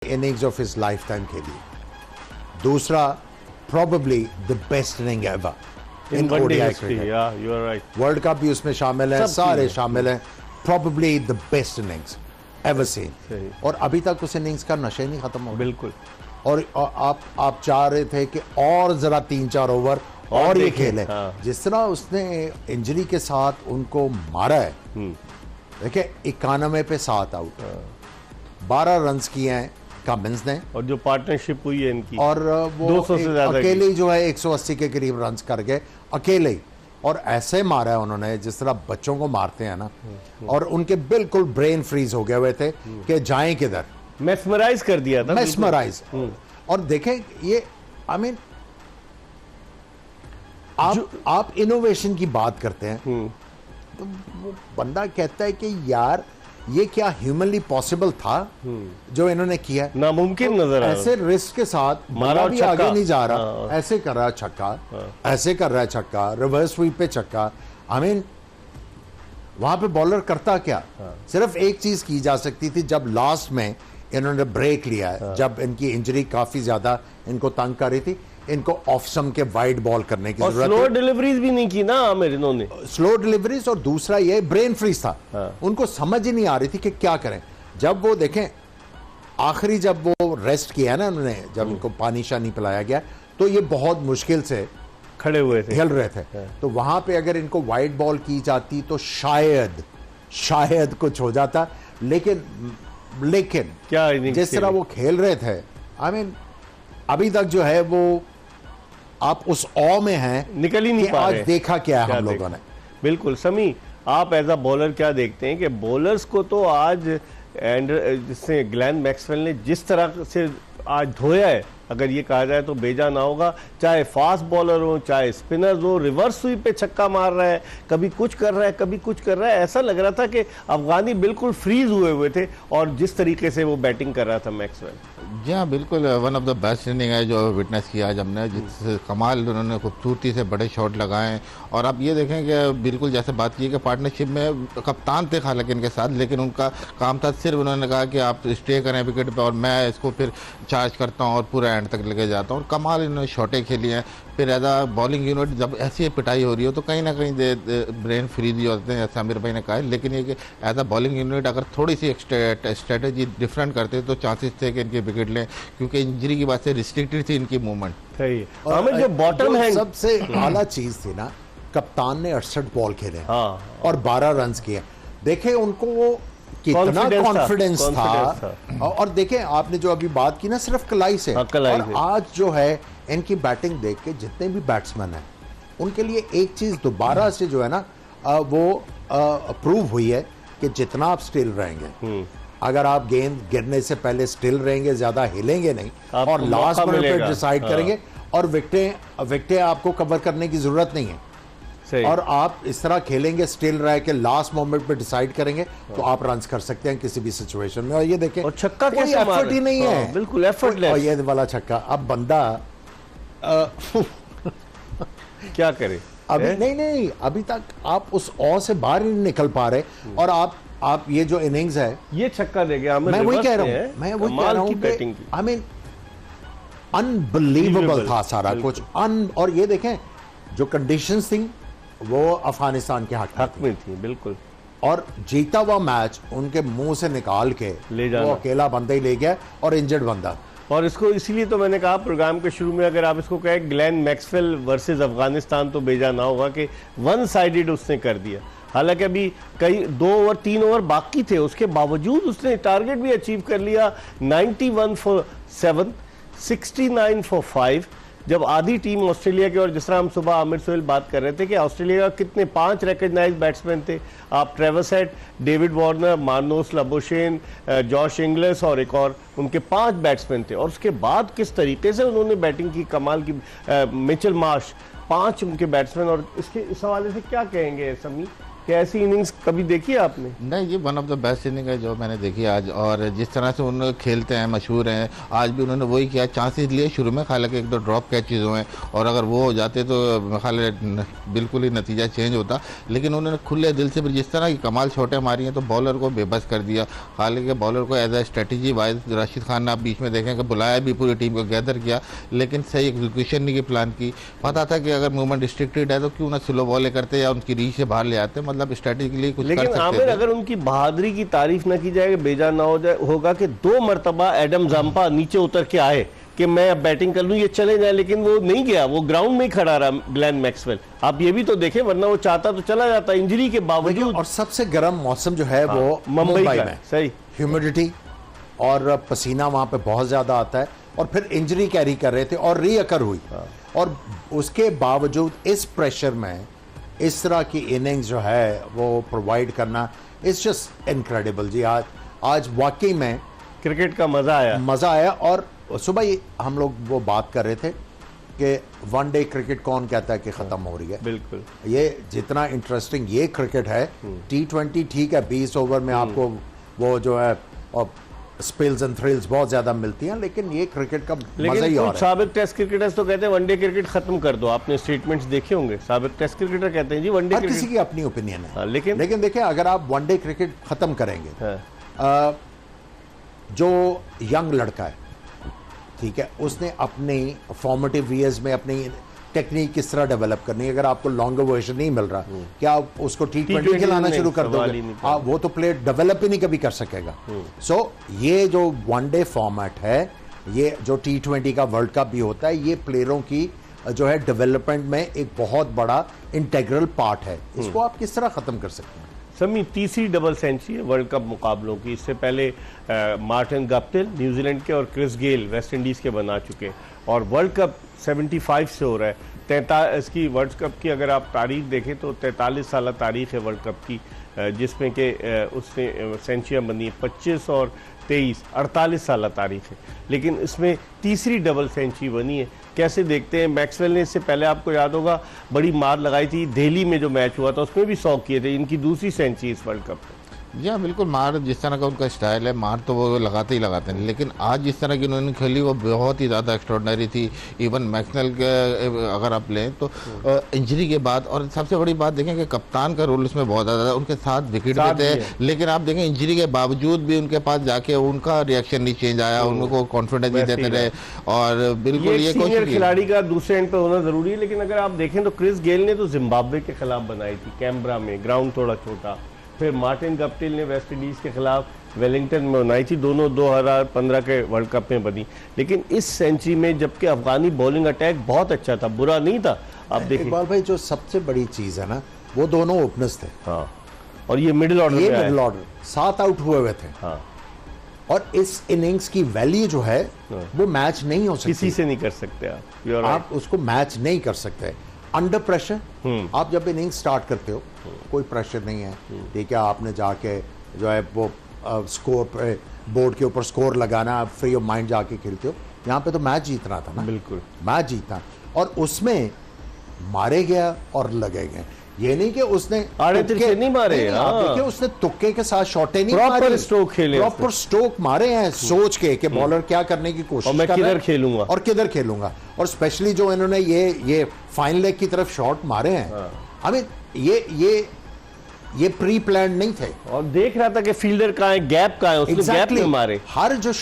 Innings of his life time खेली। दूसरा probably the best inning ever in ODI cricket. Yeah, you are right. World cup भी उसमें शामिल है, सारे शामिल हैं। Probably the best innings ever seen. और अभी तक उस इनिंग्स का नशा ही नहीं खत्म हुआ। बिल्कुल। और आप चाह रहे थे कि और जरा 3-4 ओवर और ये खेले। जिस तरह उसने इंजरी के साथ उनको मारा है, देखिए 91 पे 7 आउट, 12 रन्स किए हैं कमिंस ने, और जो पार्टनरशिप हुई है इनकी, और वो 200 से ज्यादा अकेले ही जो है 180 के करीब रन्स कर गए अकेले ही। और ऐसे मारा है उन्होंने जिस तरह बच्चों को मारते हैं ना, और उनके बिल्कुल ब्रेन फ्रीज हो गए हुए थे कि जाएं किधर। मेस्मराइज कर दिया था, मेस्मराइज। और देखें ये आई मीन आप इनोवेशन की बात करते हैं तो वो बंदा कहता है कि यार ये क्या ह्यूमनली पॉसिबल था जो इन्होंने किया, नामुमकिन नजर आ रहा है। ऐसे रिस्क के साथ मारा भी आगे नहीं जा रहा, ऐसे कर रहा है छक्का, ऐसे कर रहा है छक्का, रिवर्स स्वीप पे छक्का। आई मीन वहां पे बॉलर करता क्या, सिर्फ एक चीज की जा सकती थी जब लास्ट में इन्होंने ब्रेक लिया है, जब इनकी इंजरी काफी ज्यादा इनको तंग कर रही थी, इनको ऑफ सम के वाइड बॉल करने की जरूरत है। स्लो डिलीवरीज भी नहीं की ना आमिर इन्होंने, स्लो डिलीवरीज। और दूसरा ये ब्रेन फ्रीज था, उनको समझ ही नहीं आ रही थी कि क्या करें। जब वो देखें आखिरी जब वो रेस्ट किया ना उन्होंने, जब उनको पानी शानी पिलाया गया, तो ये बहुत मुश्किल से खड़े हुए थे, हिल रहे थे। तो वहां पे अगर इनको वाइड बॉल की जाती तो शायद कुछ हो जाता। लेकिन क्या जिस तरह वो खेल रहे थे, आई मीन अभी तक जो है वो आप उस ऑ में हैं, निकल ही नहीं पा रहे। आज देखा क्या है हम लोगों ने। बिल्कुल समी, आप एज अ बॉलर क्या देखते हैं कि बॉलर्स को तो आज जिससे ग्लेन मैक्सवेल ने जिस तरह से आज धोया है, अगर ये कहा जाए तो बेजा ना होगा। चाहे फास्ट बॉलर हो, चाहे स्पिनर्स हो, रिवर्स स्वीप पे छक्का मार रहा है, कभी कुछ कर रहा है, कभी कुछ कर रहा है। ऐसा लग रहा था कि अफगानी बिल्कुल फ्रीज हुए थे, और जिस तरीके से वो बैटिंग कर रहा था मैक्सवेल। जी हाँ, बिल्कुल one of the best inning है जो विटनेस किया आज हमने, जिससे कमाल उन्होंने खूबसूरती से बड़े शॉट लगाए। और आप ये देखें कि बिल्कुल जैसे बात की कि पार्टनरशिप में कप्तान थे हालांकि इनके साथ, लेकिन उनका काम था सिर्फ उन्होंने कहा कि आप स्टे करें विकेट पे और मैं इसको फिर चार्ज करता हूँ और पूरा एंड तक लेके जाता हूँ। और कमाल इन्होंने शॉटें खेली हैं। फिर एज आ बॉलिंग यूनिट जब ऐसी पिटाई हो रही हो तो कहीं ना कहीं ब्रेन फ्रीज ही होते हैं, ऐसा आमिर भाई ने कहा है। लेकिन ये कि एज आ बॉलिंग यूनिट अगर थोड़ी सी स्ट्रेटेजी डिफरेंट करते तो चांसेस थे कि इनके विकेट लें, क्योंकि इंजरी की वजह से रिस्ट्रिक्टेड थी इनकी मूवमेंट। सही है। हमें जो बॉटम है सबसे आला चीज थी ना, कप्तान ने 68 बॉल खेले और 12 रन किए। देखे उनको कितना कॉन्फिडेंस था। और देखें आपने जो अभी बात की ना सिर्फ कलाई से, और आज जो है इनकी बैटिंग देख के जितने भी बैट्समैन हैं उनके लिए एक चीज दोबारा से जो है ना वो प्रूव हुई है कि जितना आप स्टिल रहेंगे, अगर आप गेंद गिरने से पहले स्टिल रहेंगे, ज्यादा हिलेंगे नहीं और लास्ट मिनट पे डिसाइड करेंगे, और विकेटें आपको कवर करने की जरूरत नहीं है, और आप इस तरह खेलेंगे स्टिल रह के लास्ट मोमेंट पे डिसाइड करेंगे, तो आप रन कर सकते हैं किसी भी सिचुएशन में। और ये देखें, और छक्का कोई एफर्ट ही नहीं है, बिल्कुल एफर्टलेस। और ये वाला छक्का, अब बंदा क्या करे अभी नहीं अभी तक आप उस ऑ से बाहर नहीं निकल पा रहे। और आप ये जो इनिंग्स है, ये छक्का दे गया, मैं वही कह रहा हूँ कि आई मीन अनबिलीवेबल था सारा कुछ। और ये देखें जो कंडीशंस थी वो अफगानिस्तान के हक में थी, बिल्कुल। और जीता हुआ मैच उनके मुंह से निकाल के ले जाना, वो अकेला बंदा ही ले गया, और इंजर्ड बंदा। और इसको इसीलिए तो मैंने कहा प्रोग्राम के शुरू में, अगर आप इसको कहें ग्लेन मैक्सवेल वर्सेस अफगानिस्तान, तो बेजा ना होगा कि वन साइडेड उसने कर दिया। हालांकि अभी कई 2 ओवर 3 ओवर बाकी थे, उसके बावजूद उसने टारगेट भी अचीव कर लिया। 91 फॉर 7, 69 फॉर 5। जब आधी टीम ऑस्ट्रेलिया की, और जिस तरह हम सुबह आमिर सोहेल बात कर रहे थे कि ऑस्ट्रेलिया का कितने 5 रिकग्नाइज बैट्समैन थे, आप Travis head, David Warner, Marnus Labuschagne, Josh Inglis और एक और, उनके 5 बैट्समैन थे। और उसके बाद किस तरीके से उन्होंने बैटिंग की, कमाल की। मिचेल मार्श, 5 उनके बैट्समैन। और इस हवाले से क्या कहेंगे समी क्या ऐसी इनिंग्स कभी देखी है आपने? नहीं, ये one of the best inning है जो मैंने देखी आज। और जिस तरह से उन्होंने खेलते हैं, मशहूर हैं, आज भी उन्होंने वही किया, चांसेस लिए शुरू में, हालांकि एक दो ड्रॉप कैचेज हुए हैं और अगर वो हो जाते तो ख्याल बिल्कुल ही नतीजा चेंज होता। लेकिन उन्होंने खुले दिल से भी जिस तरह की कमाल शॉटें मारी हैं तो बॉलर को बेबस कर दिया। हालांकि बॉलर को as a strategy wise Rashid Khan ने आप बीच में देखें कि बुलाया भी, पूरी टीम को गैदर किया, लेकिन सही एग्जीक्यूशन नहीं की प्लान की। पता था कि अगर मूवमेंट रिस्ट्रिक्टेड है तो क्यों ना स्लो बॉलें करते या उनकी रीच से बाहर ले आते, मतलब स्ट्रेटेजिकली कुछ कर लेकिन सकते आमिर थे। अगर उनकी बहादुरी की तारीफ ना की जाए, बेजान ना हो जाए, होगा कि 2 मरतबा एडम जाम्पा नीचे उतर के आए कि मैं अब बैटिंग कर लूं, ये चले जाए, लेकिन वो नहीं गया, वो ग्राउंड में ही खड़ा रहा ग्लेन मैक्सवेल। आप ये भी तो देखें, वरना वो चाहता तो चला जाता इंजरी के बावजूद। और सबसे गर्म मौसम जो है वो मुंबई मुंबई का में, सही ह्यूमिडिटी और पसीना वहां पे बहुत ज्यादा आता है, और फिर इंजरी कैरी कर रहे थे और रीअकर हुई, और उसके बावजूद इस प्रेशर में इस तरह की इनिंग्स जो है वो प्रोवाइड करना इट्स जस्ट इनक्रेडिबल जी। आज वाकई में क्रिकेट का मजा आया। और सुबह ही हम लोग वो बात कर रहे थे कि वनडे क्रिकेट कौन कहता है कि खत्म हो रही है। बिल्कुल, ये जितना इंटरेस्टिंग ये क्रिकेट है, T20 ठीक है, 20 ओवर में आपको वो जो है स्पिल्स एंड थ्रिल्स बहुत ज्यादा मिलती हैं, लेकिन ये क्रिकेट का मजा ही लेकिन और कुछ है। साबिक टेस्ट क्रिकेटर्स तो कहते हैं वनडे क्रिकेट खत्म कर दो। आपने स्टेटमेंट्स देखे होंगे, साबिक टेस्ट क्रिकेटर कहते हैं जी वनडे हर किसी क्रिकेट। की अपनी ओपिनियन है, लेकिन देखिए अगर आप वनडे क्रिकेट खत्म करेंगे, जो यंग लड़का है, ठीक है, उसने अपनी फॉर्मेटिव ईयर्स में अपनी टेक्निक किस तरह डेवलप करनी है, अगर आपको लॉन्गर वर्जन नहीं मिल रहा, क्या आप उसको T20 खिलाना शुरू कर दोगे? वो तो प्लेयर डेवलप ही नहीं कभी कर सकेगा। सो ये जो वनडे फॉर्मेट है, ये जो T20 का वर्ल्ड कप भी होता है, ये प्लेयरों की जो है डेवलपमेंट में एक बहुत बड़ा इंटेग्रल पार्ट है। इसको आप किस तरह खत्म कर सकते हैं? समी तीसरी डबल सेंचुरी है वर्ल्ड कप मुकाबलों की। इससे पहले मार्टिन गप्टिल न्यूजीलैंड के और क्रिस गेल वेस्ट इंडीज के बना चुके, और वर्ल्ड कप 75 से हो रहा है। इसकी वर्ल्ड कप की अगर आप तारीख देखें तो 43 साल तारीख है वर्ल्ड कप की, जिसमें कि उसने सेंचुरियाँ बनी है 25 और 23, 48 साल तारीख है, लेकिन इसमें तीसरी डबल सेंचुरी बनी है। कैसे देखते हैं? मैक्सवेल ने इससे पहले आपको याद होगा बड़ी मार लगाई थी, दिल्ली में जो मैच हुआ था उसमें भी 100 किए थे। इनकी दूसरी सेंचुरी इस वर्ल्ड कप में। या बिल्कुल, मार जिस तरह का उनका स्टाइल है, मार तो वो लगाते ही लगाते हैं, लेकिन आज जिस तरह की उन्होंने खेली वो बहुत ही ज़्यादा एक्स्ट्रॉर्डनरी थी। इवन मैक्सवेल के अगर आप लें तो इंजरी के बाद, और सबसे बड़ी बात देखें कि कप्तान का रोल उसमें बहुत ज़्यादा, उनके साथ विकेट भी थे, लेकिन आप देखें इंजरी के बावजूद भी उनके पास जाके उनका रिएक्शन नहीं चेंज आया, उनको कॉन्फिडेंस नहीं देते रहे, और बिल्कुल ये सीनियर खिलाड़ी का दूसरे एंड पे होना जरूरी है। लेकिन अगर आप देखें तो क्रिस गेल ने तो जिम्बाब्वे के खिलाफ बनाई थी कैमरा में, ग्राउंड थोड़ा छोटा। फिर मार्टिन गप्टिल ने वेस्ट इंडीज के खिलाफ वेलिंगटन में बनाई थी, दोनों 2015 के वर्ल्ड कप में बनी। लेकिन इस सेंचुरी में जबकि अफगानी बॉलिंग अटैक बहुत अच्छा था, बुरा नहीं था। आप देखिए इकबाल भाई, जो सबसे बड़ी चीज है ना, वो दोनों ओपनर्स थे। हाँ, और ये मिडिल ऑर्डर, ये मिडिल ऑर्डर 7 आउट हुए थे। हाँ, और इस इनिंग्स की वैल्यू जो है वो मैच नहीं हो सकती, किसी से नहीं कर सकते आप उसको मैच नहीं कर सकते। अंडर प्रेशर आप जब इनिंग्स स्टार्ट करते हो, कोई प्रेशर नहीं है, ठीक है, आपने जाके जो है वो स्कोर पे बोर्ड के ऊपर स्कोर लगाना, आप फ्री ऑफ माइंड जाके खेलते हो। यहाँ पे तो मैच जीतना था ना, बिल्कुल मैच जीतना, और उसमें मारे गया और लगे गए। ये नहीं कि उसने आड़े तिरछे नहीं मारे, आप देखिए उसने तुक्के के साथ शॉटें नहीं मारी, प्रॉपर स्ट्रोक खेले, प्रॉपर स्ट्रोक मारे हैं सोच के कि बॉलर क्या करने की कोशिश कर रहा है, किधर खेलूंगा और किधर खेलूंगा। और स्पेशली जो इन्होंने ये फाइन लेग की तरफ शॉट मारे हैं, आई मीन ये प्री प्लान नहीं थे। और देख रहा था कि फील्डर कहाँ है, गैप कहाँ है, उसने गैप में मारे। हर जो